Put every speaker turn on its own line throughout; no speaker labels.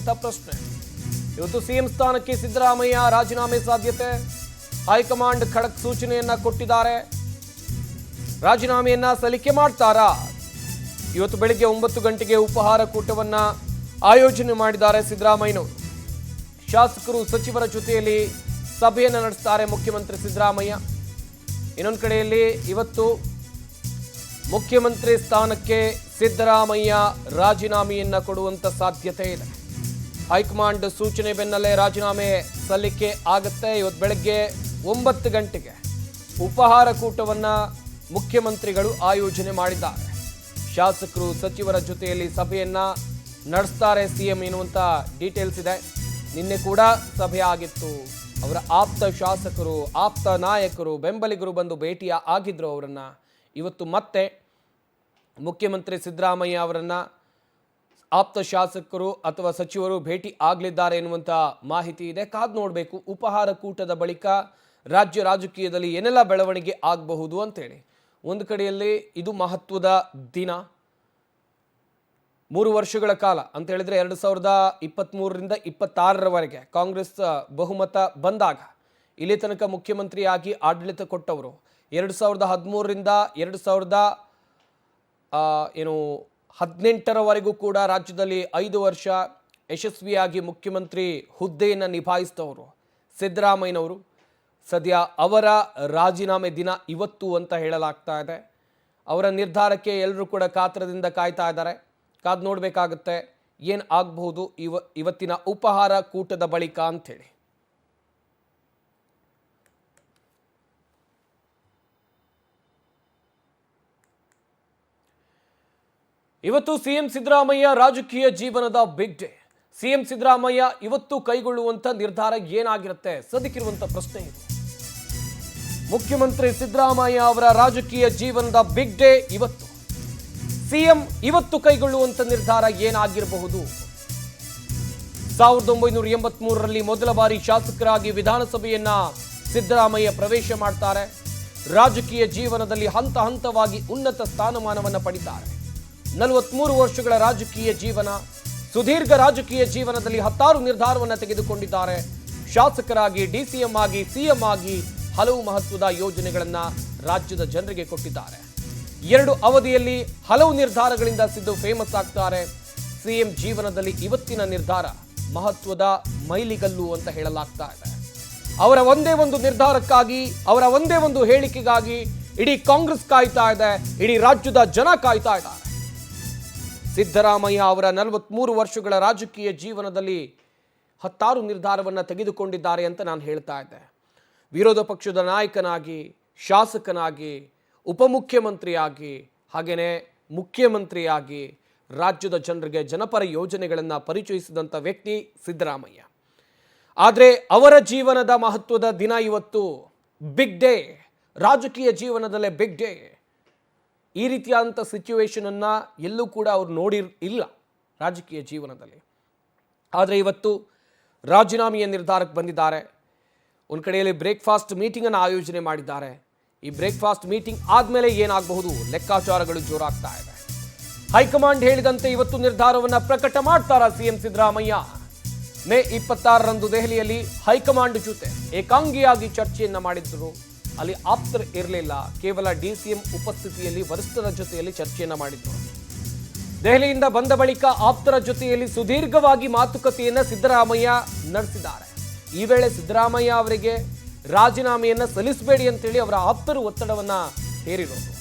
ಅನ್ನುವಂಥ ಪ್ರಶ್ನೆ. ಇವತ್ತು ಸಿಎಂ ಸ್ಥಾನಕ್ಕೆ ಸಿದ್ದರಾಮಯ್ಯ ರಾಜೀನಾಮೆ ಸಾಧ್ಯತೆ. ಹೈಕಮಾಂಡ್ ಖಡಕ್ ಸೂಚನೆಯನ್ನ ಕೊಟ್ಟಿದ್ದಾರೆ. ರಾಜೀನಾಮೆಯನ್ನ ಸಲ್ಲಿಕೆ ಮಾಡ್ತಾರಾ? ಇವತ್ತು ಬೆಳಿಗ್ಗೆ 9 ಗಂಟೆಗೆ ಉಪಹಾರ ಕೂಟವನ್ನ ಆಯೋಜನೆ ಮಾಡಿದ್ದಾರೆ ಸಿದ್ದರಾಮಯ್ಯನವರು. ಶಾಸಕರು ಸಚಿವರ ಜೊತೆಯಲ್ಲಿ ಸಭೆಯನ್ನು ನಡೆಸ್ತಾರೆ ಮುಖ್ಯಮಂತ್ರಿ ಸಿದ್ದರಾಮಯ್ಯ. ಇನ್ನೊಂದು ಕಡೆಯಲ್ಲಿ ಇವತ್ತು ಮುಖ್ಯಮಂತ್ರಿ ಸ್ಥಾನಕ್ಕೆ ಸಿದ್ದರಾಮಯ್ಯ ರಾಜೀನಾಮೆಯನ್ನ ಕೊಡುವಂತ ಸಾಧ್ಯತೆ ಇದೆ. ಹೈಕಮಾಂಡ್ ಸೂಚನೆ ಬೆನ್ನಲ್ಲೇ ರಾಜೀನಾಮೆ ಸಲ್ಲಿಕೆ ಆಗುತ್ತೆ. ಇವತ್ತು ಬೆಳಗ್ಗೆ 9 ಗಂಟೆಗೆ ಉಪಹಾರ ಕೂಟವನ್ನ ಮುಖ್ಯಮಂತ್ರಿಗಳು ಆಯೋಜನೆ ಮಾಡಿದ್ದಾರೆ. ಶಾಸಕರು ಸಚಿವರ ಜೊತೆಯಲ್ಲಿ ಸಭೆಯನ್ನ ನಡೆಸ್ತಾರೆ ಸಿಎಂ ಎನ್ನುವಂತ ಡೀಟೇಲ್ಸ್ ಇದೆ. ನಿನ್ನೆ ಕೂಡ ಸಭೆ ಆಗಿತ್ತು. ಅವರ ಆಪ್ತ ಶಾಸಕರು, ಆಪ್ತ ನಾಯಕರು, ಬೆಂಬಲಿಗರು ಬಂದು ಭೇಟಿ ಆಗಿದ್ರು ಅವರನ್ನ. ಇವತ್ತು ಮತ್ತೆ ಮುಖ್ಯಮಂತ್ರಿ ಸಿದ್ದರಾಮಯ್ಯ ಅವರನ್ನ ಆಪ್ತ ಶಾಸಕರು ಅಥವಾ ಸಚಿವರು ಭೇಟಿ ಆಗಲಿದ್ದಾರೆ ಎನ್ನುವಂಥ ಮಾಹಿತಿ ಇದೆ. ಕಾದು ನೋಡಬೇಕು ಉಪಹಾರ ಕೂಟದ ಬಳಿಕ ರಾಜ್ಯ ರಾಜಕೀಯದಲ್ಲಿ ಏನೆಲ್ಲ ಬೆಳವಣಿಗೆ ಆಗಬಹುದು ಅಂತೇಳಿ. ಒಂದು ಕಡೆಯಲ್ಲಿ ಇದು ಮಹತ್ವದ ದಿನ. 3 ವರ್ಷಗಳ ಕಾಲ ಅಂತ ಹೇಳಿದ್ರೆ 2023ರಿಂದ 26ರವರೆಗೆ ಕಾಂಗ್ರೆಸ್ ಬಹುಮತ ಬಂದಾಗ ಇಲ್ಲಿ ತನಕ ಮುಖ್ಯಮಂತ್ರಿಯಾಗಿ ಆಡಳಿತ ಕೊಟ್ಟವರು. 2013ರಿಂದ 2018ರವರೆಗೂ ಕೂಡ ರಾಜ್ಯದಲ್ಲಿ 5 ವರ್ಷ ಯಶಸ್ವಿಯಾಗಿ ಮುಖ್ಯಮಂತ್ರಿ ಹುದ್ದೆಯನ್ನು ನಿಭಾಯಿಸಿದವರು ಸಿದ್ದರಾಮಯ್ಯನವರು. ಸದ್ಯ ಅವರ ರಾಜೀನಾಮೆ ದಿನ ಇವತ್ತು ಅಂತ ಹೇಳಲಾಗ್ತಾ ಇದೆ. ಅವರ ನಿರ್ಧಾರಕ್ಕೆ ಎಲ್ಲರೂ ಕೂಡ ಕಾತರದಿಂದ ಕಾಯ್ತಾ ಇದ್ದಾರೆ. ಕಾದು ನೋಡಬೇಕಾಗುತ್ತೆ ಏನು ಆಗಬಹುದು ಇವತ್ತಿನ ಉಪಹಾರ ಕೂಟದ ಬಳಿಕ ಅಂಥೇಳಿ. ಇವತ್ತು ಸಿಎಂ ಸಿದ್ದರಾಮಯ್ಯ ರಾಜಕೀಯ ಜೀವನದ ಬಿಗ್ ಡೇ. ಸಿಎಂ ಸಿದ್ದರಾಮಯ್ಯ ಇವತ್ತು ಕೈಗೊಳ್ಳುವಂತ ನಿರ್ಧಾರ ಏನಾಗಿರುತ್ತೆ ಸದ್ಯಕ್ಕಿರುವಂತ ಪ್ರಶ್ನೆ ಇದು. ಮುಖ್ಯಮಂತ್ರಿ ಸಿದ್ದರಾಮಯ್ಯ ಅವರ ರಾಜಕೀಯ ಜೀವನದ ಬಿಗ್ ಡೇ ಇವತ್ತು. ಸಿಎಂ ಇವತ್ತು ಕೈಗೊಳ್ಳುವಂತ ನಿರ್ಧಾರ ಏನಾಗಿರಬಹುದು? 1983ರಲ್ಲಿ ಮೊದಲ ಬಾರಿ ಶಾಸಕರಾಗಿ ವಿಧಾನಸಭೆಯನ್ನ ಸಿದ್ದರಾಮಯ್ಯ ಪ್ರವೇಶ ಮಾಡ್ತಾರೆ. ರಾಜಕೀಯ ಜೀವನದಲ್ಲಿ ಹಂತ ಹಂತವಾಗಿ ಉನ್ನತ ಸ್ಥಾನಮಾನವನ್ನು ಪಡಿತಾರೆ. 43 ವರ್ಷಗಳ ರಾಜಕೀಯ ಜೀವನ, ಸುದೀರ್ಘ ರಾಜಕೀಯ ಜೀವನದಲ್ಲಿ 10 ನಿರ್ಧಾರವನ್ನು ತೆಗೆದುಕೊಂಡಿದ್ದಾರೆ. ಶಾಸಕರಾಗಿ, ಡಿಸಿಎಂ ಆಗಿ, ಸಿಎಂ ಆಗಿ ಹಲವು ಮಹತ್ವದ ಯೋಜನೆಗಳನ್ನ ರಾಜ್ಯದ ಜನರಿಗೆ ಕೊಟ್ಟಿದ್ದಾರೆ. 2 ಅವಧಿಯಲ್ಲಿ ಹಲವು ನಿರ್ಧಾರಗಳಿಂದ ಸಿದ್ದು ಫೇಮಸ್ ಆಗ್ತಾರೆ. ಸಿಎಂ ಜೀವನದಲ್ಲಿ ಇವತ್ತಿನ ನಿರ್ಧಾರ ಮಹತ್ವದ ಮೈಲಿಗಲ್ಲು ಅಂತ ಹೇಳಲಾಗ್ತಾ ಇದೆ. ಅವರ ಒಂದೇ ಒಂದು ನಿರ್ಧಾರಕ್ಕಾಗಿ, ಅವರ ಒಂದೇ ಒಂದು ಹೇಳಿಕೆಗಾಗಿ ಇಡೀ ಕಾಂಗ್ರೆಸ್ ಕಾಯ್ತಾ ಇದೆ, ಇಡೀ ರಾಜ್ಯದ ಜನ ಕಾಯ್ತಾ ಇದ್ದಾರೆ. ಸಿದ್ದರಾಮಯ್ಯ ಅವರ 43 ವರ್ಷಗಳ ರಾಜಕೀಯ ಜೀವನದಲ್ಲಿ 10 ನಿರ್ಧಾರವನ್ನು ತೆಗೆದುಕೊಂಡಿದ್ದಾರೆ ಅಂತ ನಾನು ಹೇಳ್ತಾ ಇದ್ದೆ. ವಿರೋಧ ಪಕ್ಷದ ನಾಯಕನಾಗಿ, ಶಾಸಕನಾಗಿ, ಉಪಮುಖ್ಯಮಂತ್ರಿಯಾಗಿ, ಹಾಗೆಯೇ ಮುಖ್ಯಮಂತ್ರಿಯಾಗಿ ರಾಜ್ಯದ ಜನರಿಗೆ ಜನಪರ ಯೋಜನೆಗಳನ್ನು ಪರಿಚಯಿಸಿದಂಥ ವ್ಯಕ್ತಿ ಸಿದ್ದರಾಮಯ್ಯ. ಆದರೆ ಅವರ ಜೀವನದ ಮಹತ್ವದ ದಿನ ಇವತ್ತು. ಬಿಗ್ ಡೇ, ರಾಜಕೀಯ ಜೀವನದಲ್ಲೇ ಬಿಗ್ ಡೇ. ಈ ರೀತಿಯಾದಂಥ ಸಿಚುವೇಶನನ್ನು ಎಲ್ಲೂ ಕೂಡ ಅವರು ಇಲ್ಲ ರಾಜಕೀಯ ಜೀವನದಲ್ಲಿ. ಆದರೆ ಇವತ್ತು ರಾಜೀನಾಮೆಯ ನಿರ್ಧಾರಕ್ಕೆ ಬಂದಿದ್ದಾರೆ. ಒಂದು ಕಡೆಯಲ್ಲಿ ಬ್ರೇಕ್ಫಾಸ್ಟ್ ಮೀಟಿಂಗನ್ನು ಆಯೋಜನೆ ಮಾಡಿದ್ದಾರೆ. ಈ ಬ್ರೇಕ್ಫಾಸ್ಟ್ ಮೀಟಿಂಗ್ ಆದಮೇಲೆ ಏನಾಗಬಹುದು ಲೆಕ್ಕಾಚಾರಗಳು ಜೋರಾಗ್ತಾ ಇದೆ. ಹೈಕಮಾಂಡ್ ಹೇಳಿದಂತೆ ಇವತ್ತು ನಿರ್ಧಾರವನ್ನು ಪ್ರಕಟ ಮಾಡ್ತಾರಾ ಸಿಎಂ ಸಿದ್ದರಾಮಯ್ಯ? ಮೇ 26ರಂದು ದೆಹಲಿಯಲ್ಲಿ ಹೈಕಮಾಂಡ್ ಜೊತೆ ಏಕಾಂಗಿಯಾಗಿ ಚರ್ಚೆಯನ್ನ ಮಾಡಿದ್ರು. ಅಲ್ಲಿ ಆಪ್ತರು ಇರಲಿಲ್ಲ, ಕೇವಲ ಡಿಸಿಎಂ ಉಪಸ್ಥಿತಿಯಲ್ಲಿ ವರಿಷ್ಠರ ಜೊತೆಯಲ್ಲಿ ಚರ್ಚೆಯನ್ನ ಮಾಡಿದ್ರು. ದೆಹಲಿಯಿಂದ ಬಂದ ಬಳಿಕ ಆಪ್ತರ ಜೊತೆಯಲ್ಲಿ ಸುದೀರ್ಘವಾಗಿ ಮಾತುಕತೆಯನ್ನ ಸಿದ್ದರಾಮಯ್ಯ ನಡೆಸಿದ್ದಾರೆ. ಈ ವೇಳೆ ಸಿದ್ದರಾಮಯ್ಯ ಅವರಿಗೆ ರಾಜೀನಾಮೆಯನ್ನ ಸಲ್ಲಿಸಬೇಡಿ ಅಂತೇಳಿ ಅವರ ಆಪ್ತರು ಒತ್ತಡವನ್ನ ಹೇರಿರೋದು.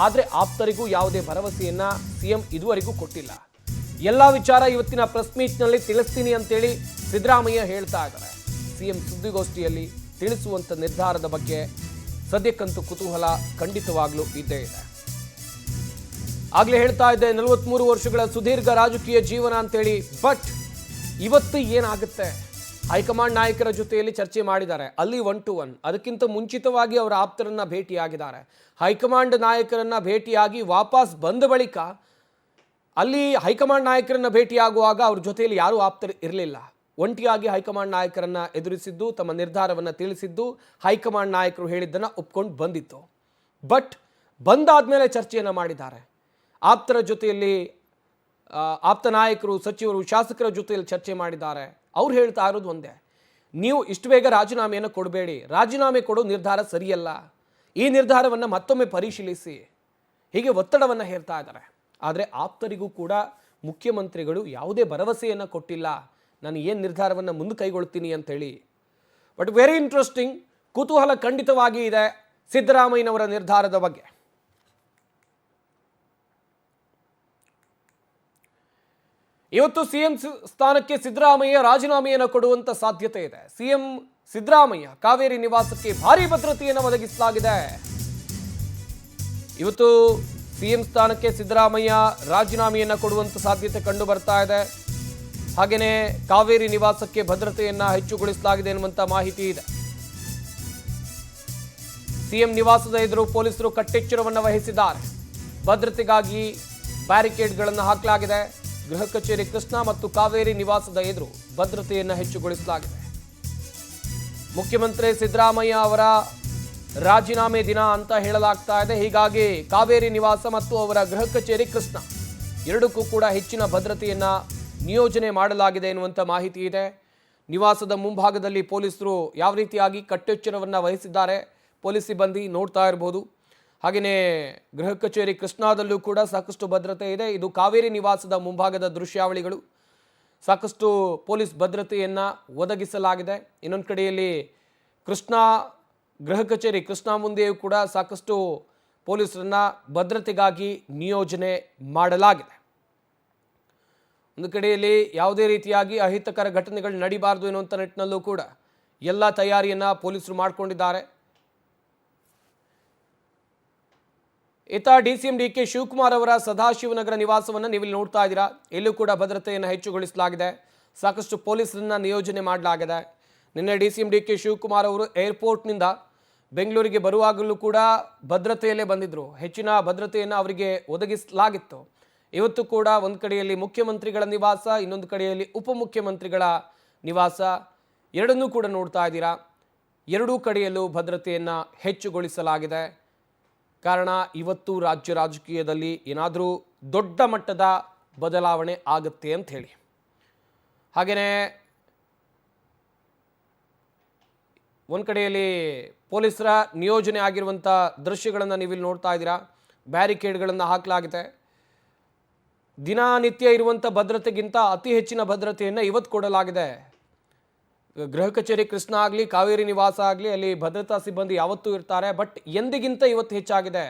ಆದರೆ ಆಪ್ತರಿಗೂ ಯಾವುದೇ ಭರವಸೆಯನ್ನ ಸಿಎಂ ಇದುವರೆಗೂ ಕೊಟ್ಟಿಲ್ಲ. ಎಲ್ಲ ವಿಚಾರ ಇವತ್ತಿನ ಪ್ರೆಸ್ ಮೀಟ್ನಲ್ಲಿ ತಿಳಿಸ್ತೀನಿ ಅಂತೇಳಿ ಸಿದ್ದರಾಮಯ್ಯ ಹೇಳ್ತಾ ಇದ್ದಾರೆ. ಸಿಎಂ ಸುದ್ದಿಗೋಷ್ಠಿಯಲ್ಲಿ ತಿಳಿಸುವಂತ ನಿರ್ಧಾರದ ಬಗ್ಗೆ ಸದ್ಯಕ್ಕಂತೂ ಕುತೂಹಲ ಖಂಡಿತವಾಗ್ಲೂ ಇದ್ದೇ ಇದೆ. ಆಗ್ಲೇ ಹೇಳ್ತಾ ಇದ್ದೆ 43 ವರ್ಷಗಳ ಸುದೀರ್ಘ ರಾಜಕೀಯ ಜೀವನ ಅಂತೇಳಿ. ಬಟ್ ಇವತ್ತು ಏನಾಗುತ್ತೆ? ಹೈಕಮಾಂಡ್ ನಾಯಕರ ಜೊತೆಯಲ್ಲಿ ಚರ್ಚೆ ಮಾಡಿದ್ದಾರೆ, ಅಲ್ಲಿ 1 to 1. ಅದಕ್ಕಿಂತ ಮುಂಚಿತವಾಗಿ ಅವರ ಆಪ್ತರನ್ನ ಭೇಟಿಯಾಗಿದ್ದಾರೆ. ಹೈಕಮಾಂಡ್ ನಾಯಕರನ್ನ ಭೇಟಿಯಾಗಿ ವಾಪಸ್ ಬಂದ ಬಳಿಕ ಅಲ್ಲಿ ಹೈಕಮಾಂಡ್ ನಾಯಕರನ್ನ ಭೇಟಿಯಾಗುವಾಗ ಅವ್ರ ಜೊತೆಯಲ್ಲಿ ಯಾರೂ ಆಪ್ತರು ಇರಲಿಲ್ಲ. ಒಂಟಿಯಾಗಿ ಹೈಕಮಾಂಡ್ ನಾಯಕರನ್ನ ಎದುರಿಸಿದ್ದು, ತಮ್ಮ ನಿರ್ಧಾರವನ್ನು ತಿಳಿಸಿದ್ದು, ಹೈಕಮಾಂಡ್ ನಾಯಕರು ಹೇಳಿದ್ದನ್ನು ಒಪ್ಕೊಂಡು ಬಂದಿತ್ತು. ಬಟ್ ಬಂದಾದ್ಮೇಲೆ ಚರ್ಚೆಯನ್ನು ಮಾಡಿದ್ದಾರೆ. ಆಪ್ತರ ಜೊತೆಯಲ್ಲಿ ಆಪ್ತ ನಾಯಕರು, ಸಚಿವರು, ಶಾಸಕರ ಜೊತೆಯಲ್ಲಿ ಚರ್ಚೆ ಮಾಡಿದ್ದಾರೆ. ಅವ್ರು ಹೇಳ್ತಾ ಇರೋದು ಒಂದೇ, ನೀವು ಇಷ್ಟು ಬೇಗ ರಾಜೀನಾಮೆಯನ್ನು ಕೊಡಬೇಡಿ, ರಾಜೀನಾಮೆ ಕೊಡೋ ನಿರ್ಧಾರ ಸರಿಯಲ್ಲ, ಈ ನಿರ್ಧಾರವನ್ನು ಮತ್ತೊಮ್ಮೆ ಪರಿಶೀಲಿಸಿ, ಹೀಗೆ ಒತ್ತಡವನ್ನು ಹೇರ್ತಾ ಇದ್ದಾರೆ. ಆದರೆ ಆಪ್ತರಿಗೂ ಕೂಡ ಮುಖ್ಯಮಂತ್ರಿಗಳು ಯಾವುದೇ ಭರವಸೆಯನ್ನು ಕೊಟ್ಟಿಲ್ಲ, ನಾನು ಏನು ನಿರ್ಧಾರವನ್ನು ಮುಂದೆ ಕೈಗೊಳ್ತೀನಿ ಅಂತೇಳಿ. ಬಟ್ ವೆರಿ ಇಂಟ್ರೆಸ್ಟಿಂಗ್, ಕುತೂಹಲ ಖಂಡಿತವಾಗಿ ಇದೆ ಸಿದ್ದರಾಮಯ್ಯನವರ ನಿರ್ಧಾರದ ಬಗ್ಗೆ. ಇವತ್ತು ಸಿಎಂ ಸ್ಥಾನಕ್ಕೆ ಸಿದ್ದರಾಮಯ್ಯ ರಾಜೀನಾಮೆಯನ್ನು ಕೊಡುವಂತ ಸಾಧ್ಯತೆ ಇದೆ. ಸಿಎಂ ಸಿದ್ದರಾಮಯ್ಯ ಕಾವೇರಿ ನಿವಾಸಕ್ಕೆ ಭಾರಿ ಭದ್ರತೆಯನ್ನು ಒದಗಿಸಲಾಗಿದೆ. ಇವತ್ತು ಸಿಎಂ ಸ್ಥಾನಕ್ಕೆ ಸಿದ್ದರಾಮಯ್ಯ ರಾಜೀನಾಮೆಯನ್ನು ಕೊಡುವಂತ ಸಾಧ್ಯತೆ ಕಂಡು ಬರ್ತಾ ಇದೆ. ಹಾಗೆಯೇ ಕಾವೇರಿ ನಿವಾಸಕ್ಕೆ ಭದ್ರತೆಯನ್ನ ಹೆಚ್ಚುಗೊಳಿಸಲಾಗಿದೆ ಎನ್ನುವಂತ ಮಾಹಿತಿ ಇದೆ. ಸಿಎಂ ನಿವಾಸದ ಎದುರು ಪೊಲೀಸರು ಕಟ್ಟೆಚ್ಚರವನ್ನು ವಹಿಸಿದ್ದಾರೆ. ಭದ್ರತೆಗಾಗಿ ಬ್ಯಾರಿಕೇಡ್ಗಳನ್ನು ಹಾಕಲಾಗಿದೆ. ಗೃಹ ಕಚೇರಿ ಕೃಷ್ಣ ಮತ್ತು ಕಾವೇರಿ ನಿವಾಸದ ಎದುರು ಭದ್ರತೆಯನ್ನು ಹೆಚ್ಚುಗೊಳಿಸಲಾಗಿದೆ. ಮುಖ್ಯಮಂತ್ರಿ ಸಿದ್ದರಾಮಯ್ಯ ಅವರ ರಾಜೀನಾಮೆ ದಿನ ಅಂತ ಹೇಳಲಾಗ್ತಾ ಇದೆ. ಹೀಗಾಗಿ ಕಾವೇರಿ ನಿವಾಸ ಮತ್ತು ಅವರ ಗೃಹ ಕಚೇರಿ ಕೃಷ್ಣ ಎರಡಕ್ಕೂ ಕೂಡ ಹೆಚ್ಚಿನ ಭದ್ರತೆಯನ್ನ ನಿಯೋಜನೆ ಮಾಡಲಾಗಿದೆ ಎನ್ನುವಂತ ಮಾಹಿತಿ ಇದೆ. ನಿವಾಸದ ಮುಂಭಾಗದಲ್ಲಿ ಪೊಲೀಸರು ಯಾವ ರೀತಿಯಾಗಿ ಕಟ್ಟೆಚ್ಚರವನ್ನು ವಹಿಸಿದ್ದಾರೆ ಪೊಲೀಸ್ ಸಿಬ್ಬಂದಿ ನೋಡ್ತಾ ಇರಬಹುದು. ಹಾಗೆಯೇ ಗೃಹ ಕಚೇರಿ ಕೃಷ್ಣಾದಲ್ಲೂ ಕೂಡ ಸಾಕಷ್ಟು ಭದ್ರತೆ ಇದೆ. ಇದು ಕಾವೇರಿ ನಿವಾಸದ ಮುಂಭಾಗದ ದೃಶ್ಯಾವಳಿಗಳು. ಸಾಕಷ್ಟು ಪೊಲೀಸ್ ಭದ್ರತೆಯನ್ನು ಒದಗಿಸಲಾಗಿದೆ. ಇನ್ನೊಂದು ಕಡೆಯಲ್ಲಿ ಗೃಹ ಕಚೇರಿ ಕೃಷ್ಣ ಮುಂದೆಯೂ ಕೂಡ ಸಾಕಷ್ಟು ಪೊಲೀಸರನ್ನ ಭದ್ರತೆಗಾಗಿ ನಿಯೋಜನೆ ಮಾಡಲಾಗಿದೆ. ಒಂದು ಕಡೆಯಲ್ಲಿ ಯಾವುದೇ ರೀತಿಯಾಗಿ ಅಹಿತಕರ ಘಟನೆಗಳು ನಡೀಬಾರದು ಎನ್ನುವಂಥ ನಿಟ್ಟಿನಲ್ಲೂ ಕೂಡ ಎಲ್ಲ ತಯಾರಿಯನ್ನು ಪೊಲೀಸರು ಮಾಡಿಕೊಂಡಿದ್ದಾರೆ. ಇತ್ತ ಡಿಸಿಎಂ ಡಿಕೆ ಶಿವಕುಮಾರ್ ಅವರ ಸದಾಶಿವನಗರ ನಿವಾಸವನ್ನು ನೀವಿಲ್ಲಿ ನೋಡ್ತಾ ಇದ್ದೀರಾ. ಇಲ್ಲೂ ಕೂಡ ಭದ್ರತೆಯನ್ನು ಹೆಚ್ಚುಗೊಳಿಸಲಾಗಿದೆ. ಸಾಕಷ್ಟು ಪೊಲೀಸರನ್ನ ನಿಯೋಜನೆ ಮಾಡಲಾಗಿದೆ. ನಿನ್ನೆ ಡಿಸಿಎಂ ಡಿಕೆ ಶಿವಕುಮಾರ್ ಅವರು ಏರ್ಪೋರ್ಟ್ನಿಂದ ಬೆಂಗಳೂರಿಗೆ ಬರುವಾಗಲೂ ಕೂಡ ಭದ್ರತೆಯಲ್ಲೇ ಬಂದಿದ್ದರು. ಹೆಚ್ಚಿನ ಭದ್ರತೆಯನ್ನು ಅವರಿಗೆ ಒದಗಿಸಲಾಗಿತ್ತು. ಇವತ್ತು ಕೂಡ ಒಂದು ಕಡೆಯಲ್ಲಿ ಮುಖ್ಯಮಂತ್ರಿಗಳ ನಿವಾಸ, ಇನ್ನೊಂದು ಕಡೆಯಲ್ಲಿ ಉಪಮುಖ್ಯಮಂತ್ರಿಗಳ ನಿವಾಸ, ಎರಡನ್ನೂ ಕೂಡ ನೋಡ್ತಾ ಇದ್ದೀರಾ. ಎರಡೂ ಕಡೆಯಲ್ಲೂ ಭದ್ರತೆಯನ್ನು ಹೆಚ್ಚುಗೊಳಿಸಲಾಗಿದೆ. ಕಾರಣ ಇವತ್ತು ರಾಜ್ಯ ರಾಜಕೀಯದಲ್ಲಿ ಏನಾದರೂ ದೊಡ್ಡ ಮಟ್ಟದ ಬದಲಾವಣೆ ಆಗುತ್ತೆ ಅಂತ ಹೇಳಿ. ಹಾಗೆಯೇ ಒಂದು ಕಡೆಯಲ್ಲಿ ಪೊಲೀಸರ ನಿಯೋಜನೆ ಆಗಿರುವಂಥ ದೃಶ್ಯಗಳನ್ನು ನೀವಿಲ್ಲಿ ನೋಡ್ತಾ ಇದ್ದೀರಾ. ಬ್ಯಾರಿಕೇಡ್ಗಳನ್ನು ಹಾಕಲಾಗಿದೆ. ದಿನನಿತ್ಯ ಇರುವಂಥ ಭದ್ರತೆಗಿಂತ ಅತಿ ಹೆಚ್ಚಿನ ಭದ್ರತೆಯನ್ನು ಇವತ್ತು ಕೊಡಲಾಗಿದೆ. ಗೃಹ ಕಚೇರಿ ಕೃಷ್ಣ ಆಗಲಿ, ಕಾವೇರಿ ನಿವಾಸ ಆಗಲಿ, ಅಲ್ಲಿ ಭದ್ರತಾ ಸಿಬ್ಬಂದಿ ಯಾವತ್ತೂ ಇರ್ತಾರೆ. ಬಟ್ ಎಂದಿಗಿಂತ ಇವತ್ತು ಹೆಚ್ಚಾಗಿದೆ.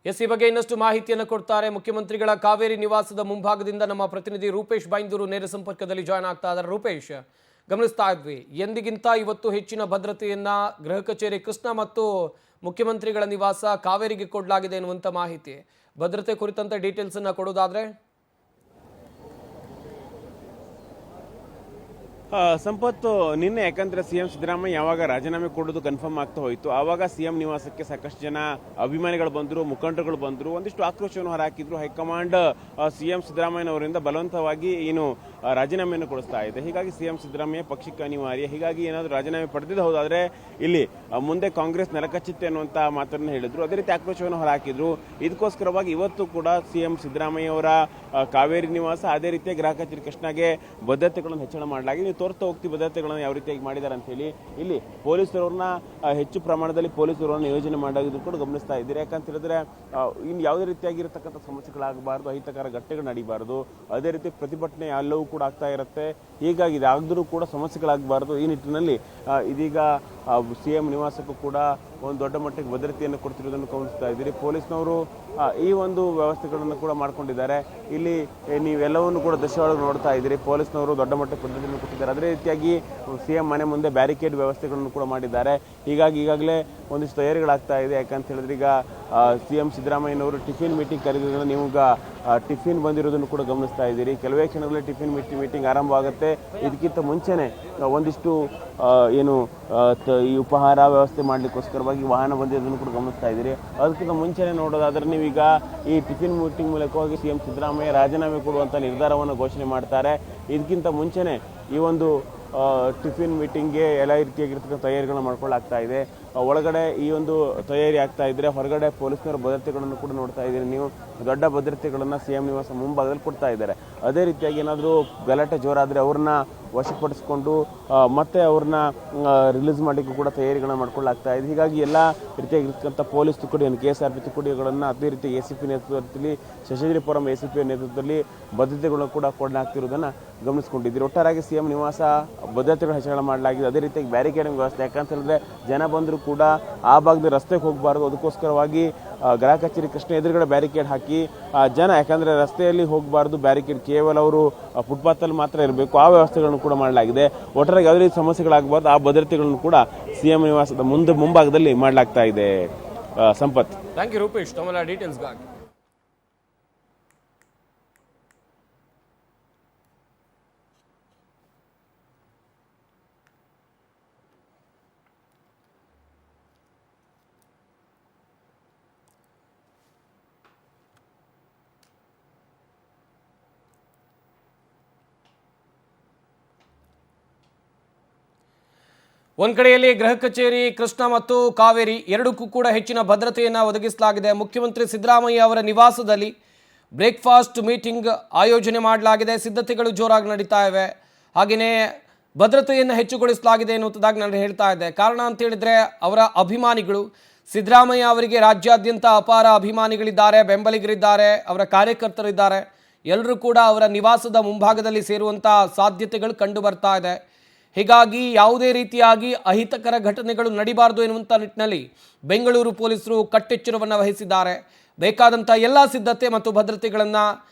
ಈ ಬಗ್ಗೆ ಇನ್ನಷ್ಟು ಮಾಹಿತಿಯನ್ನು ಕೊಡ್ತಾರೆ ಮುಖ್ಯಮಂತ್ರಿಗಳ ಕಾವೇರಿ ನಿವಾಸದ ಮುಂಭಾಗದಿಂದ ನಮ್ಮ ಪ್ರತಿನಿಧಿ ರೂಪೇಶ್ ಬೈಂದೂರು ನೇರ ಸಂಪರ್ಕದಲ್ಲಿ ಜಾಯ್ನ್ ಆಗ್ತಾ ಇದ್ದಾರೆ. ರೂಪೇಶ್, ಗಮನಿಸ್ತಾ ಇದ್ವಿ ಎಂದಿಗಿಂತ ಇವತ್ತು ಹೆಚ್ಚಿನ ಭದ್ರತೆಯನ್ನ ಗೃಹ ಕಚೇರಿ ಕೃಷ್ಣ ಮತ್ತು ಮುಖ್ಯಮಂತ್ರಿಗಳ ನಿವಾಸ ಕಾವೇರಿಗೆ ಕೊಡಲಾಗಿದೆ ಎನ್ನುವಂತ ಮಾಹಿತಿ. ಭದ್ರತೆ ಕುರಿತಂತೆ ಡೀಟೇಲ್ಸ್ ಅನ್ನ ಕೊಡೋದಾದ್ರೆ
ಸಂಪತ್ತು, ನಿನ್ನೆ ಯಾಕಂದ್ರೆ ಸಿಎಂ ಸಿದ್ದರಾಮಯ್ಯ ಯಾವಾಗ ರಾಜೀನಾಮೆ ಕೊಡೋದು ಕನ್ಫರ್ಮ್ ಆಗ್ತಾ ಹೋಯಿತು, ಆವಾಗ ಸಿಎಂ ನಿವಾಸಕ್ಕೆ ಸಾಕಷ್ಟು ಜನ ಅಭಿಮಾನಿಗಳು ಬಂದರು, ಮುಖಂಡರುಗಳು ಬಂದರು, ಒಂದಿಷ್ಟು ಆಕ್ರೋಶವನ್ನು ಹೊರಹಾಕಿದ್ರು. ಹೈಕಮಾಂಡ್ ಸಿಎಂ ಸಿದ್ದರಾಮಯ್ಯನವರಿಂದ ಬಲವಂತವಾಗಿ ಏನು ರಾಜೀನಾಮೆಯನ್ನು ಕೊಡಿಸ್ತಾ ಇದೆ. ಹೀಗಾಗಿ ಸಿಎಂ ಸಿದ್ದರಾಮಯ್ಯ ಪಕ್ಷಕ್ಕೆ ಅನಿವಾರ್ಯ. ಹೀಗಾಗಿ ಏನಾದರೂ ರಾಜೀನಾಮೆ ಪಡೆದಿದ್ದು ಹೌದಾದ್ರೆ ಇಲ್ಲಿ ಮುಂದೆ ಕಾಂಗ್ರೆಸ್ ನೆಲಕಚ್ಚಿತ್ತೆ ಅನ್ನುವಂಥ ಮಾತನ್ನು ಹೇಳಿದ್ರು. ಅದೇ ರೀತಿ ಆಕ್ರೋಶವನ್ನು ಹೊರಹಾಕಿದ್ರು. ಇದಕ್ಕೋಸ್ಕರವಾಗಿ ಇವತ್ತು ಕೂಡ ಸಿಎಂ ಸಿದ್ದರಾಮಯ್ಯ ಅವರ ಕಾವೇರಿ ನಿವಾಸ, ಅದೇ ರೀತಿ ಗೃಹ ಕಚೇರಿ ಕೃಷ್ಣಗೆ ಭದ್ರತೆಗಳನ್ನು ಹೆಚ್ಚಳ ಮಾಡಲಾಗಿದೆ. ತೋರ್ತಾ ಹೋಗ್ತಿ ಭದ್ರತೆಗಳನ್ನು ಯಾವ ರೀತಿಯಾಗಿ ಮಾಡಿದ್ದಾರೆ ಅಂತ ಹೇಳಿ ಇಲ್ಲಿ ಪೊಲೀಸರವ್ರನ್ನ ಹೆಚ್ಚು ಪ್ರಮಾಣದಲ್ಲಿ ಪೊಲೀಸರನ್ನ ನಿಯೋಜನೆ ಮಾಡೋದು ಕೂಡ ಗಮನಿಸ್ತಾ ಇದ್ದೀರಿ. ಯಾಕಂತ ಹೇಳಿದ್ರೆ ಇನ್ನು ಯಾವುದೇ ರೀತಿಯಾಗಿರತಕ್ಕಂಥ ಸಮಸ್ಯೆಗಳಾಗಬಾರ್ದು, ಅಹಿತಕರ ಘಟನೆಗಳು ನಡೀಬಾರ್ದು, ಅದೇ ರೀತಿ ಪ್ರತಿಭಟನೆ ಎಲ್ಲವೂ ಕೂಡ ಆಗ್ತಾ ಇರುತ್ತೆ. ಹೀಗಾಗಿ ಇದಾಗದರೂ ಕೂಡ ಸಮಸ್ಯೆಗಳಾಗಬಾರ್ದು. ಈ ನಿಟ್ಟಿನಲ್ಲಿ ಇದೀಗ ಸಿಎಂ ನಿವಾಸಕ್ಕೂ ಕೂಡ ಒಂದು ದೊಡ್ಡ ಮಟ್ಟಕ್ಕೆ ಭದ್ರತೆಯನ್ನು ಕೊಡ್ತಿರೋದನ್ನು ಗಮನಿಸ್ತಾ ಇದ್ದೀರಿ. ಪೊಲೀಸ್ನವರು ಈ ಒಂದು ವ್ಯವಸ್ಥೆಗಳನ್ನು ಕೂಡ ಮಾಡ್ಕೊಂಡಿದ್ದಾರೆ. ಇಲ್ಲಿ ನೀವೆಲ್ಲವನ್ನು ಕೂಡ ದೃಶ್ಯವಾಗಿ ನೋಡ್ತಾ ಇದ್ದೀರಿ. ಪೊಲೀಸ್ನವರು ದೊಡ್ಡ ಮಟ್ಟಕ್ಕೆ ಭದ್ರತೆಯನ್ನು ಕೊಟ್ಟಿದ್ದಾರೆ. ಅದೇ ರೀತಿಯಾಗಿ ಸಿಎಂ ಮನೆ ಮುಂದೆ ಬ್ಯಾರಿಕೇಡ್ ವ್ಯವಸ್ಥೆಗಳನ್ನು ಕೂಡ ಮಾಡಿದ್ದಾರೆ. ಹೀಗಾಗಿ ಈಗಾಗಲೇ ಒಂದಿಷ್ಟು ತಯಾರಿಗಳಾಗ್ತಾ ಇದೆ. ಯಾಕಂತ ಹೇಳಿದ್ರೆ ಈಗ ಸಿಎಂ ಸಿದ್ದರಾಮಯ್ಯನವರು ಟಿಫಿನ್ ಮೀಟಿಂಗ್ ಕರೆದಿರೋದನ್ನು ನೀವು ಈಗ ಟಿಫಿನ್ ಬಂದಿರೋದನ್ನು ಕೂಡ ಗಮನಿಸ್ತಾ ಇದ್ದೀರಿ. ಕೆಲವೇ ಕ್ಷಣಗಳಲ್ಲಿ ಟಿಫಿನ್ ಮೀಟಿಂಗ್ ಆರಂಭ ಆಗುತ್ತೆ. ಇದಕ್ಕಿಂತ ಮುಂಚೆನೆ ಒಂದಿಷ್ಟು ಏನು ಈ ಉಪಹಾರ ವ್ಯವಸ್ಥೆ ಮಾಡಲಿಕ್ಕೋಸ್ಕರವಾಗಿ ವಾಹನ ಬಂದಿರೋದನ್ನು ಕೂಡ ಗಮನಿಸ್ತಾ ಇದ್ದೀರಿ. ಅದಕ್ಕಿಂತ ಮುಂಚೆನೆ ನೋಡೋದಾದ್ರೆ ನೀವೀಗ ಈ ಟಿಫಿನ್ ಮೀಟಿಂಗ್ ಮೂಲಕವಾಗಿ ಸಿಎಂ ಸಿದ್ದರಾಮಯ್ಯ ರಾಜೀನಾಮೆ ಕೊಡುವಂಥ ನಿರ್ಧಾರವನ್ನು ಘೋಷಣೆ ಮಾಡ್ತಾರೆ. ಇದಕ್ಕಿಂತ ಮುಂಚೆನೆ ಈ ಒಂದು ಟಿಫಿನ್ ಮೀಟಿಂಗ್ಗೆ ಎಲ್ಲ ರೀತಿಯಾಗಿರ್ತಕ್ಕಂಥ ತಯಾರಿಗಳನ್ನ ಮಾಡ್ಕೊಳ್ಳಾಗ್ತಾ ಇದೆ. ಒಳಗಡೆ ಈ ಒಂದು ತಯಾರಿ ಆಗ್ತಾ ಇದ್ರೆ ಹೊರಗಡೆ ಪೊಲೀಸ್ನವರ ಭದ್ರತೆಗಳನ್ನು ಕೂಡ ನೋಡ್ತಾ ಇದ್ದೀರಿ ನೀವು. ದೊಡ್ಡ ಭದ್ರತೆಗಳನ್ನು ಸಿಎಂ ನಿವಾಸ ಮುಂಭಾಗದಲ್ಲಿ ಕೊಡ್ತಾ ಇದ್ದಾರೆ. ಅದೇ ರೀತಿಯಾಗಿ ಏನಾದರೂ ಗಲಾಟೆ ಜೋರಾದರೆ ಅವ್ರನ್ನ ವಶಪಡಿಸಿಕೊಂಡು ಮತ್ತೆ ಅವ್ರನ್ನ ರಿಲೀಸ್ ಮಾಡಲಿಕ್ಕೂ ಕೂಡ ತಯಾರಿಗಳನ್ನ ಮಾಡ್ಕೊಳ್ಳಾಗ್ತಾ ಇದೆ. ಹೀಗಾಗಿ ಎಲ್ಲ ರೀತಿಯಾಗಿರ್ತಕ್ಕಂಥ ಪೊಲೀಸ್ ತುಕಡಿಯನ್ನು KSRP ತುಕಡಿಗಳನ್ನು ಅದೇ ರೀತಿ ACP ನೇತೃತ್ವದಲ್ಲಿ ಶೇಷಾದ್ರಿಪುರಂ ACP ನೇತೃತ್ವದಲ್ಲಿ ಭದ್ರತೆಗಳನ್ನು ಕೂಡ ಕೊಡಲಾಗ್ತಿರೋದನ್ನು ಗಮನಿಸ್ಕೊಂಡಿದ್ದೀರಿ. ಒಟ್ಟಾರೆಯಾಗಿ ಸಿಎಂ ನಿವಾಸ ಭದ್ರತೆಗಳ ಹೆಚ್ಚಳ ಮಾಡಲಾಗಿದೆ. ಅದೇ ರೀತಿಯಾಗಿ ಬ್ಯಾರಿಕೇಡಿಂಗ್ ವ್ಯವಸ್ಥೆ, ಯಾಕಂತ ಹೇಳಿದ್ರೆ ಜನ ಬಂದರೂ ಕೂಡ ಆ ಭಾಗದ ರಸ್ತೆಗೆ ಹೋಗಬಾರ್ದು, ಅದಕ್ಕೋಸ್ಕರವಾಗಿ ಗೃಹ ಕಚೇರಿ ಕೃಷ್ಣ ಎದುರುಗಡೆ ಬ್ಯಾರಿಕೇಡ್ ಹಾಕಿ ಜನ, ಯಾಕಂದರೆ ರಸ್ತೆಯಲ್ಲಿ ಹೋಗಬಾರ್ದು, ಬ್ಯಾರಿಕೇಡ್ ಕೇವಲ ಅವರು ಫುಟ್ಪಾತಲ್ಲಿ ಮಾತ್ರ ಇರಬೇಕು, ಆ ವ್ಯವಸ್ಥೆಗಳನ್ನು ಕೂಡ ಮಾಡಲಾಗಿದೆ. ಒಟ್ಟಾರೆಯಾಗಿ ಯಾವುದೇ ರೀತಿ ಸಮಸ್ಯೆಗಳಾಗಬಾರ್ದು, ಆ ಭದ್ರತೆಗಳನ್ನು ಕೂಡ ಸಿಎಂ ನಿವಾಸದ ಮುಂಭಾಗದಲ್ಲಿ ಮಾಡಲಾಗ್ತಾ ಇದೆ. ಸಂಪತ್,
ಥ್ಯಾಂಕ್ ಯು ರೂಪೇಶ್ ತಮ್ಮೆಲ್ಲ ಡೀಟೇಲ್ಸ್ಗಾಗಿ. ಒಂದ್ ಕಡೆಯಲ್ಲಿ ಗೃಹ ಕಚೇರಿ ಕೃಷ್ಣ ಮತ್ತು ಕಾವೇರಿ ಎರಡಕ್ಕೂ ಕೂಡ ಹೆಚ್ಚಿನ ಭದ್ರತೆಯನ್ನು ಒದಗಿಸಲಾಗಿದೆ. ಮುಖ್ಯಮಂತ್ರಿ ಸಿದ್ದರಾಮಯ್ಯ ಅವರ ನಿವಾಸದಲ್ಲಿ ಬ್ರೇಕ್ಫಾಸ್ಟ್ ಮೀಟಿಂಗ್ ಆಯೋಜನೆ ಮಾಡಲಾಗಿದೆ. ಸಿದ್ಧತೆಗಳು ಜೋರಾಗಿ ನಡೀತಾ ಇವೆ. ಹಾಗೆಯೇ ಭದ್ರತೆಯನ್ನು ಹೆಚ್ಚುಗೊಳಿಸಲಾಗಿದೆ ಎನ್ನುವುದಾಗಿ ನಾನು ಹೇಳ್ತಾ ಇದ್ದೆ. ಕಾರಣ ಅಂತ ಹೇಳಿದ್ರೆ ಅವರ ಅಭಿಮಾನಿಗಳು, ಸಿದ್ದರಾಮಯ್ಯ ಅವರಿಗೆ ರಾಜ್ಯಾದ್ಯಂತ ಅಪಾರ ಅಭಿಮಾನಿಗಳಿದ್ದಾರೆ, ಬೆಂಬಲಿಗರಿದ್ದಾರೆ, ಅವರ ಕಾರ್ಯಕರ್ತರಿದ್ದಾರೆ. ಎಲ್ಲರೂ ಕೂಡ ಅವರ ನಿವಾಸದ ಮುಂಭಾಗದಲ್ಲಿ ಸೇರುವಂಥ ಸಾಧ್ಯತೆಗಳು ಕಂಡು ಬರ್ತಾ ಇದೆ. ಹೀಗಾಗಿ ಯಾವುದೇ ರೀತಿಯಾಗಿ ಅಹಿತಕರ ಘಟನೆಗಳು ನಡೀಬಾರದು ಎನ್ನುವಂಥ ನಿಟ್ಟಿನಲ್ಲಿ ಬೆಂಗಳೂರು ಪೊಲೀಸರು ಕಟ್ಟೆಚ್ಚರವನ್ನು ವಹಿಸಿದ್ದಾರೆ. ಬೇಕಾದಂಥ ಎಲ್ಲ ಸಿದ್ಧತೆ ಮತ್ತು ಭದ್ರತೆಗಳನ್ನು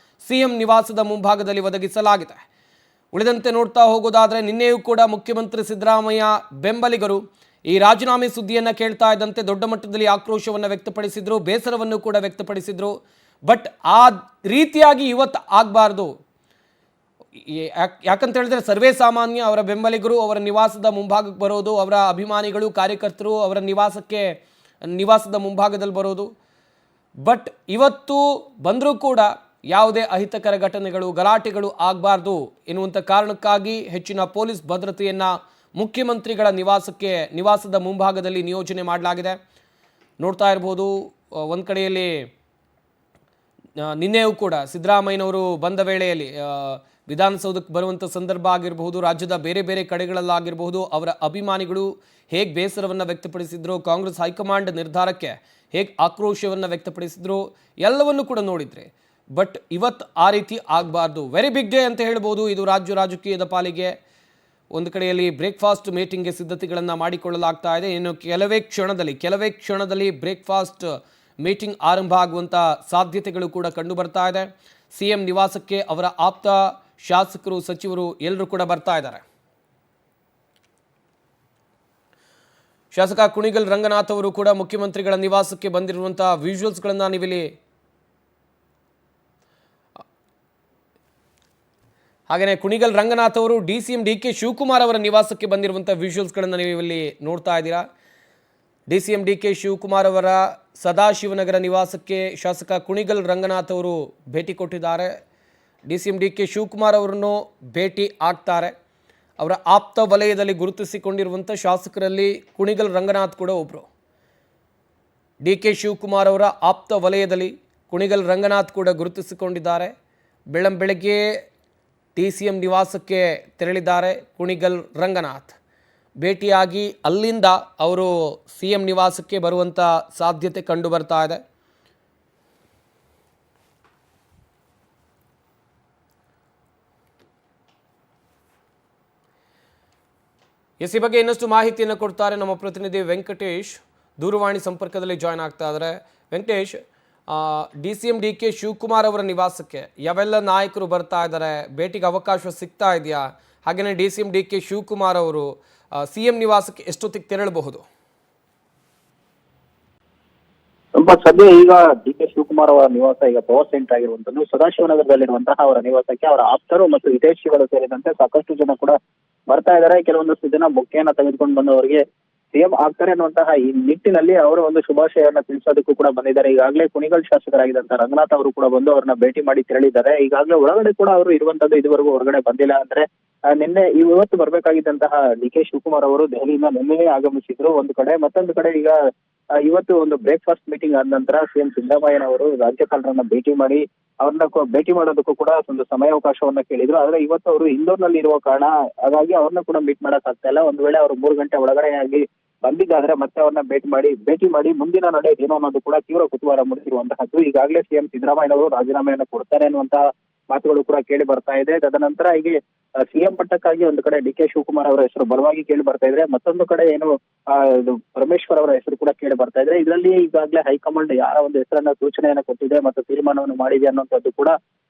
ಸಿಎಂ ನಿವಾಸದ ಮುಂಭಾಗದಲ್ಲಿ ಒದಗಿಸಲಾಗಿದೆ. ಉಳಿದಂತೆ ನೋಡ್ತಾ ಹೋಗೋದಾದರೆ ನಿನ್ನೆಯೂ ಕೂಡ ಮುಖ್ಯಮಂತ್ರಿ ಸಿದ್ದರಾಮಯ್ಯ ಬೆಂಬಲಿಗರು ಈ ರಾಜೀನಾಮೆ ಸುದ್ದಿಯನ್ನು ಕೇಳ್ತಾ ಇದ್ದಂತೆ ದೊಡ್ಡ ಮಟ್ಟದಲ್ಲಿ ಆಕ್ರೋಶವನ್ನು ವ್ಯಕ್ತಪಡಿಸಿದ್ರು, ಬೇಸರವನ್ನು ಕೂಡ ವ್ಯಕ್ತಪಡಿಸಿದ್ರು. ಬಟ್ ಆ ರೀತಿಯಾಗಿ ಇವತ್ತು ಆಗಬಾರ್ದು. ಯಾಕಂತ ಹೇಳಿದ್ರೆ ಸರ್ವೇ ಸಾಮಾನ್ಯ ಅವರ ಬೆಂಬಲಿಗರು ಅವರ ನಿವಾಸದ ಮುಂಭಾಗಕ್ಕೆ ಬರೋದು, ಅವರ ಅಭಿಮಾನಿಗಳು ಕಾರ್ಯಕರ್ತರು ಅವರ ನಿವಾಸದ ಮುಂಭಾಗದಲ್ಲಿ ಬರೋದು. ಬಟ್ ಇವತ್ತು ಬಂದರೂ ಕೂಡ ಯಾವುದೇ ಅಹಿತಕರ ಘಟನೆಗಳು ಗಲಾಟೆಗಳು ಆಗಬಾರ್ದು ಎನ್ನುವಂಥ ಕಾರಣಕ್ಕಾಗಿ ಹೆಚ್ಚಿನ ಪೊಲೀಸ್ ಭದ್ರತೆಯನ್ನು ಮುಖ್ಯಮಂತ್ರಿಗಳ ನಿವಾಸದ ಮುಂಭಾಗದಲ್ಲಿ ನಿಯೋಜನೆ ಮಾಡಲಾಗಿದೆ. ನೋಡ್ತಾ ಇರ್ಬೋದು, ಒಂದು ಕಡೆಯಲ್ಲಿ ನಿನ್ನೆಯೂ ಕೂಡ ಸಿದ್ದರಾಮಯ್ಯನವರು ಬಂದ ವೇಳೆಯಲ್ಲಿ ವಿಧಾನಸೌಧಕ್ಕೆ ಬರುವಂಥ ಸಂದರ್ಭ ಆಗಿರಬಹುದು, ರಾಜ್ಯದ ಬೇರೆ ಬೇರೆ ಕಡೆಗಳಲ್ಲಾಗಿರಬಹುದು, ಅವರ ಅಭಿಮಾನಿಗಳು ಹೇಗೆ ಬೇಸರವನ್ನು ವ್ಯಕ್ತಪಡಿಸಿದ್ರು, ಕಾಂಗ್ರೆಸ್ ಹೈಕಮಾಂಡ್ ನಿರ್ಧಾರಕ್ಕೆ ಹೇಗೆ ಆಕ್ರೋಶವನ್ನು ವ್ಯಕ್ತಪಡಿಸಿದ್ರು, ಎಲ್ಲವನ್ನು ಕೂಡ ನೋಡಿದ್ರೆ. ಬಟ್ ಇವತ್ತು ಆ ರೀತಿ ಆಗಬಾರ್ದು. ವೆರಿ ಬಿಗ್ ಡೇ ಅಂತ ಹೇಳ್ಬೋದು ಇದು ರಾಜಕೀಯದ ಪಾಲಿಗೆ. ಒಂದು ಕಡೆಯಲ್ಲಿ ಬ್ರೇಕ್ಫಾಸ್ಟ್ ಮೀಟಿಂಗ್ಗೆ ಸಿದ್ಧತೆಗಳನ್ನು ಮಾಡಿಕೊಳ್ಳಲಾಗ್ತಾ ಇದೆ. ಇನ್ನು ಕೆಲವೇ ಕ್ಷಣದಲ್ಲಿ ಬ್ರೇಕ್ಫಾಸ್ಟ್ ಮೀಟಿಂಗ್ ಆರಂಭ ಆಗುವಂಥ ಸಾಧ್ಯತೆಗಳು ಕೂಡ ಕಂಡು ಬರ್ತಾ ಇದೆ. ಸಿಎಂ ನಿವಾಸಕ್ಕೆ ಅವರ ಆಪ್ತ ಶಾಸಕರು, ಸಚಿವರು ಎಲ್ಲರೂ ಕೂಡ ಬರ್ತಾ ಇದ್ದಾರೆ. ಶಾಸಕ ಕುಣಿಗಲ್ ರಂಗನಾಥ್ ಅವರು ಕೂಡ ಮುಖ್ಯಮಂತ್ರಿಗಳ ನಿವಾಸಕ್ಕೆ ಬಂದಿರುವಂತಹ ವಿಜುವಲ್ಸ್ಗಳನ್ನು ನೀವಿಲ್ಲಿ, ಹಾಗೆಯೇ ಕುಣಿಗಲ್ ರಂಗನಾಥ್ ಅವರು DCM DK ಶಿವಕುಮಾರ್ ಅವರ ನಿವಾಸಕ್ಕೆ ಬಂದಿರುವಂಥ ವಿಜುವಲ್ಸ್ಗಳನ್ನು ನೀವಿಲ್ಲಿ ನೋಡ್ತಾ ಇದ್ದೀರಾ. DCM DK ಶಿವಕುಮಾರ್ ಅವರ ಸದಾಶಿವನಗರ ನಿವಾಸಕ್ಕೆ ಶಾಸಕ ಕುಣಿಗಲ್ ರಂಗನಾಥ್ ಅವರು ಭೇಟಿ ಕೊಟ್ಟಿದ್ದಾರೆ. DCM DK ಶಿವಕುಮಾರ್ ಅವರನ್ನು ಭೇಟಿ ಆಗ್ತಾರೆ. ಅವರ ಆಪ್ತ ವಲಯದಲ್ಲಿ ಗುರುತಿಸಿಕೊಂಡಿರುವಂಥ ಶಾಸಕರಲ್ಲಿ ಕುಣಿಗಲ್ ರಂಗನಾಥ್ ಕೂಡ ಒಬ್ಬರು. DK ಶಿವಕುಮಾರ್ ಅವರ ಆಪ್ತ ವಲಯದಲ್ಲಿ ಕುಣಿಗಲ್ ರಂಗನಾಥ್ ಕೂಡ ಗುರುತಿಸಿಕೊಂಡಿದ್ದಾರೆ. ಬೆಳಗ್ಗೆ DCM ನಿವಾಸಕ್ಕೆ ತೆರಳಿದ್ದಾರೆ ಕುಣಿಗಲ್ ರಂಗನಾಥ್. ಭೇಟಿಯಾಗಿ ಅಲ್ಲಿಂದ ಅವರು CM ನಿವಾಸಕ್ಕೆ ಬರುವಂಥ ಸಾಧ್ಯತೆ ಕಂಡು ಬರ್ತಾ ಇದೆ. ಈ ಬಗ್ಗೆ ಇನ್ನಷ್ಟು ಮಾಹಿತಿಯನ್ನು ಕೊಡ್ತಾರೆ ನಮ್ಮ ಪ್ರತಿನಿಧಿ ವೆಂಕಟೇಶ್. ದೂರವಾಣಿ ಸಂಪರ್ಕದಲ್ಲಿ ಜಾಯ್ನ್ ಆಗ್ತಾ ಇದ್ದಾರೆ. ವೆಂಕಟೇಶ್, DCM DK ಶಿವಕುಮಾರ್ ಅವರ ನಿವಾಸಕ್ಕೆ ಯಾವೆಲ್ಲ ನಾಯಕರು ಬರ್ತಾ ಇದ್ದಾರೆ, ಭೇಟಿಗೆ ಅವಕಾಶ ಸಿಗ್ತಾ ಇದೆಯಾ? ಹಾಗೆಯೇ DCM DK ಶಿವಕುಮಾರ್ ಅವರು CM ನಿವಾಸಕ್ಕೆ ಎಷ್ಟೊತ್ತಿಗೆ ತೆರಳಬಹುದು?
ಸದ್ಯ ಈಗ DK ಶಿವಕುಮಾರ್ ಅವರ ನಿವಾಸ ಈಗ ಪವರ್ ಸೆಂಟರ್ ಆಗಿರುವಂತದ್ದು. ಸದಾಶಿವನಗರದಲ್ಲಿರುವಂತಹ ಅವರ ನಿವಾಸಕ್ಕೆ ಅವರ ಆಪ್ತರು ಮತ್ತು ಹಿತೈಷಿಗಳು ಸೇರಿದಂತೆ ಸಾಕಷ್ಟು ಜನ ಕೂಡ ಬರ್ತಾ ಇದ್ದಾರೆ. ಕೆಲವೊಂದಷ್ಟು ಜನ ಬೊಕ್ಕೆಯನ್ನ ತೆಗೆದುಕೊಂಡು ಬಂದವರಿಗೆ CM ಆಗ್ತಾರೆ ಅನ್ನುವಂತಹ ಈ ನಿಟ್ಟಿನಲ್ಲಿ ಅವರ ಒಂದು ಶುಭಾಶಯವನ್ನ ತಿಳಿಸೋದಕ್ಕೂ ಕೂಡ ಬಂದಿದ್ದಾರೆ. ಈಗಾಗಲೇ ಕುಣಿಗಲ್ ಶಾಸಕರಾಗಿದ್ದಂತಹ ರಂಗನಾಥ್ ಅವರು ಕೂಡ ಬಂದು ಅವರನ್ನ ಭೇಟಿ ಮಾಡಿ ತೆರಳಿದ್ದಾರೆ. ಈಗಾಗಲೇ ಒಳಗಡೆ ಕೂಡ ಅವರು ಇರುವಂತದ್ದು, ಇದುವರೆಗೂ ಹೊರಗಡೆ ಬಂದಿಲ್ಲ. ಅಂದ್ರೆ ನಿನ್ನೆ ಇವತ್ತು ಬರ್ಬೇಕಾಗಿದ್ದಂತಹ ಡಿ ಕೆ ಶಿವಕುಮಾರ್ ಅವರು ದೆಹಲಿಯಿಂದ ನಿನ್ನೆಯೇ ಆಗಮಿಸಿದ್ರು ಒಂದು ಕಡೆ. ಮತ್ತೊಂದು ಕಡೆ ಈಗ ಇವತ್ತು ಒಂದು ಬ್ರೇಕ್ಫಾಸ್ಟ್ ಮೀಟಿಂಗ್ ಆದ ನಂತರ ಸಿಎಂ ಸಿದ್ದರಾಮಯ್ಯನವರು ರಾಜ್ಯಪಾಲರನ್ನ ಭೇಟಿ ಮಾಡಿ ಅವ್ರನ್ನ ಭೇಟಿ ಮಾಡೋದಕ್ಕೂ ಕೂಡ ಒಂದು ಸಮಯಾವಕಾಶವನ್ನ ಕೇಳಿದ್ರು. ಆದ್ರೆ ಇವತ್ತು ಅವರು ಇಂದೋರ್ನಲ್ಲಿ ಇರುವ ಕಾರಣ ಹಾಗಾಗಿ ಅವ್ರನ್ನ ಕೂಡ ಮೀಟ್ ಮಾಡಕ್ ಆಗ್ತಾ ಇಲ್ಲ. ಒಂದು ವೇಳೆ ಅವರು 3 ಗಂಟೆ ಒಳಗಡೆ ಆಗಿ ಬಂದಿದ್ದಾದ್ರೆ ಮತ್ತೆ ಅವ್ರನ್ನ ಭೇಟಿ ಮಾಡಿ ಮುಂದಿನ ನಡೆ ಏನು ಅನ್ನೋದು ಕೂಡ ತೀವ್ರ ಕುತೂಹಲ ಮೂಡಿಸಿರುವಂತಹದ್ದು. ಈಗಾಗಲೇ ಸಿಎಂ ಸಿದ್ದರಾಮಯ್ಯನವರು ರಾಜೀನಾಮೆಯನ್ನು ಕೊಡ್ತಾರೆ ಅನ್ನುವಂತಹ ಮಾತುಗಳು ಕೂಡ ಕೇಳಿ ಬರ್ತಾ ಇದೆ. ತದನಂತರ ಹೀಗೆ ಸಿಎಂ ಪಟ್ಟಕ್ಕಾಗಿ ಒಂದು ಕಡೆ ಡಿ ಕೆ ಶಿವಕುಮಾರ್ ಅವರ ಹೆಸರು ಬಲವಾಗಿ ಕೇಳಿ ಬರ್ತಾ ಇದ್ರೆ, ಮತ್ತೊಂದು ಕಡೆ ಏನು ಇದು ಪರಮೇಶ್ವರ್ ಅವರ ಹೆಸರು ಕೂಡ ಕೇಳಿ ಬರ್ತಾ ಇದ್ರೆ. ಇದರಲ್ಲಿ ಈಗಾಗಲೇ ಹೈಕಮಾಂಡ್ ಯಾರ ಒಂದು ಹೆಸರನ್ನ ಸೂಚನೆಯನ್ನ ಕೊಟ್ಟಿದೆ ಮತ್ತು ತೀರ್ಮಾನವನ್ನು ಮಾಡಿದೆ ಅನ್ನುವಂಥದ್ದು ಕೂಡ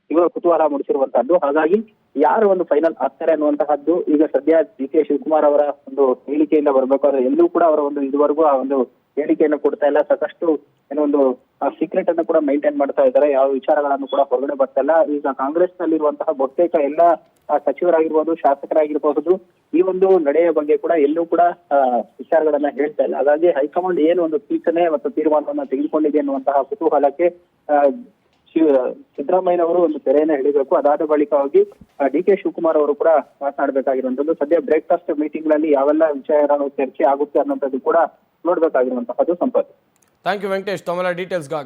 ತೀವ್ರ ಕುತೂಹಲ ಮೂಡಿಸಿರುವಂತಹದ್ದು. ಹಾಗಾಗಿ ಯಾರು ಒಂದು ಫೈನಲ್ ಆಗ್ತಾರೆ ಅನ್ನುವಂತಹದ್ದು ಈಗ ಸದ್ಯ ಡಿ ಕೆ ಶಿವಕುಮಾರ್ ಅವರ ಒಂದು ಹೇಳಿಕೆಯಿಂದ ಬರ್ಬೇಕಾದ್ರೆ ಎಲ್ಲೂ ಕೂಡ ಅವರ ಒಂದು ಇದುವರೆಗೂ ಆ ಒಂದು ಹೇಳಿಕೆಯನ್ನು ಕೊಡ್ತಾ ಇಲ್ಲ. ಸಾಕಷ್ಟು ಏನೋ ಒಂದು ಸೀಕ್ರೆಟ್ ಅನ್ನು ಕೂಡ ಮೈಂಟೈನ್ ಮಾಡ್ತಾ ಇದ್ದಾರೆ. ಯಾವ ವಿಚಾರಗಳನ್ನು ಕೂಡ ಹೊರಗಡೆ ಬರ್ತಾ ಇಲ್ಲ. ಈಗ ಕಾಂಗ್ರೆಸ್ ನಲ್ಲಿರುವಂತಹ ಬಹುತೇಕ ಎಲ್ಲ ಸಚಿವರಾಗಿರ್ಬೋದು, ಶಾಸಕರಾಗಿರಬಹುದು, ಈ ಒಂದು ನಡೆಯ ಬಗ್ಗೆ ಕೂಡ ಎಲ್ಲೂ ಕೂಡ ವಿಚಾರಗಳನ್ನ ಹೇಳ್ತಾ ಇಲ್ಲ. ಹಾಗಾಗಿ ಹೈಕಮಾಂಡ್ ಏನು ಒಂದು ಸೂಚನೆ ಮತ್ತು ತೀರ್ಮಾನವನ್ನ ತೆಗೆದುಕೊಂಡಿದೆ ಅನ್ನುವಂತಹ ಕುತೂಹಲಕ್ಕೆ ಸಿದ್ದರಾಮಯ್ಯನವರು ಒಂದು ತೆರೆಯನ್ನ ಹಿಡಿಬೇಕು. ಅದಾದ ಬಳಿಕವಾಗಿ ಡಿ ಕೆ ಶಿವಕುಮಾರ್ ಅವರು ಕೂಡ ಮಾತನಾಡಬೇಕಾಗಿರುವಂತದ್ದು. ಸದ್ಯ ಬ್ರೇಕ್ಫಾಸ್ಟ್ ಮೀಟಿಂಗ್ ನಲ್ಲಿ ಯಾವೆಲ್ಲ ವಿಚಾರಗಳು ಚರ್ಚೆ ಆಗುತ್ತೆ ಅನ್ನೋಂಥದ್ದು ಕೂಡ ನೋಡ್ಬೇಕಾಗಿರುವಂತಹದ್ದು. ಸಂಪತ್.
ಥ್ಯಾಂಕ್ ಯು ವೆಂಕಟೇಶ್, ತಮ್ಮೆಲ್ಲ ಡೀಟೇಲ್ಸ್ಗಾಗಿ.